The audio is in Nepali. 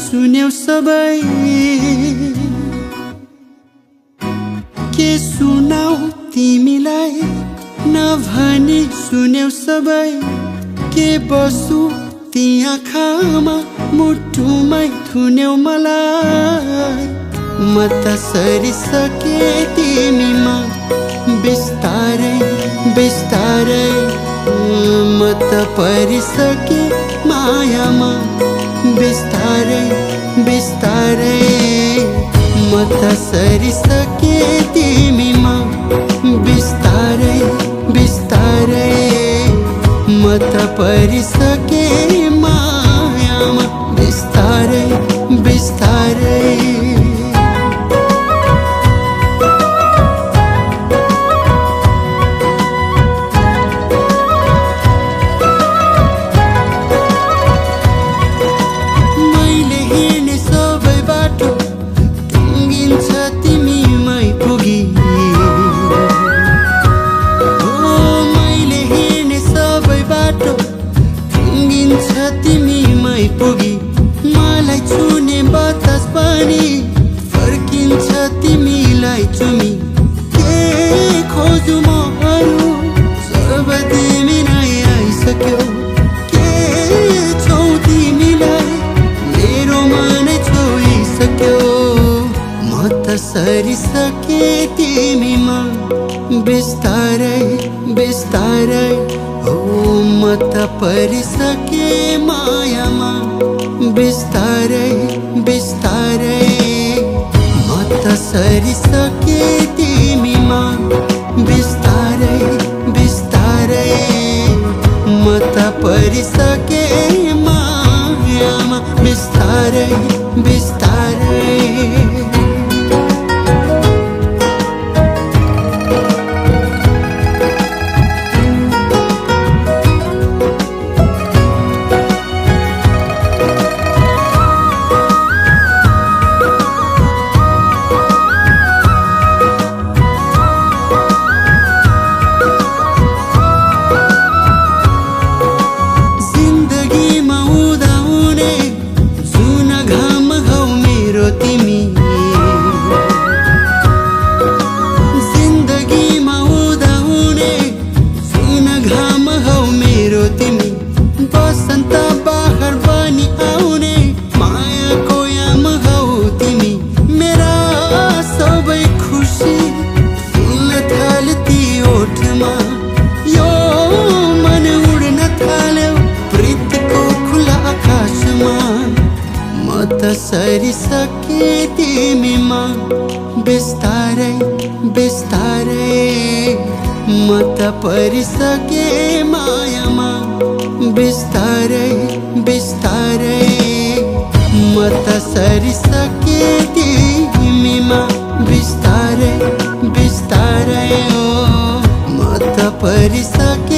सुन्यौ सबै के सुनाऊ तिमीलाई नभनी सुन्यौ सबै के बसु ती आँखामा मुटुमै थुन्यौ मलाई म त सरिसके तिमीमा बिस्तारै बिस्तारै म त परिसके मायामा बिस्तारै बिस्तारै म त सरिसके तिमीमा बिस्तारै बिस्तारै म त परिसके मायामा बिस्तारै बिस्तारै तिमीमै पुगी मलाई छुने बतास पनि फर्किन्छ तिमीलाई चुमी के खोजु म अरू सब तिमी नै आइसक्यौ के छौ तिमीलाई मेरो मनै छोइसक्यो म त सरिसके तिमीमा बिस्तारै बिस्तारै म त परिसके मायामा बिस्तारै बिस्तारै म त सरिसके तिमीमा बिस्तारै बिस्तारै म त परिसके मायामा बिस्तारै बिस्तारै बसन्त बहार बनी आउने मायाको याम हौ तिमी मेरा सबै खुसी फुल्न थाल्ती ओठमा यो मन उड्न थाल्यो प्रीतिको खुला आकाशमा म त सरिसके तिमीमा बिस्तारै बिस्तारै म त परिसके मायामा बिस्तारै बिस्तारै म त सरिसके तिमीमा बिस्तारै बिस्तारै म त परिसके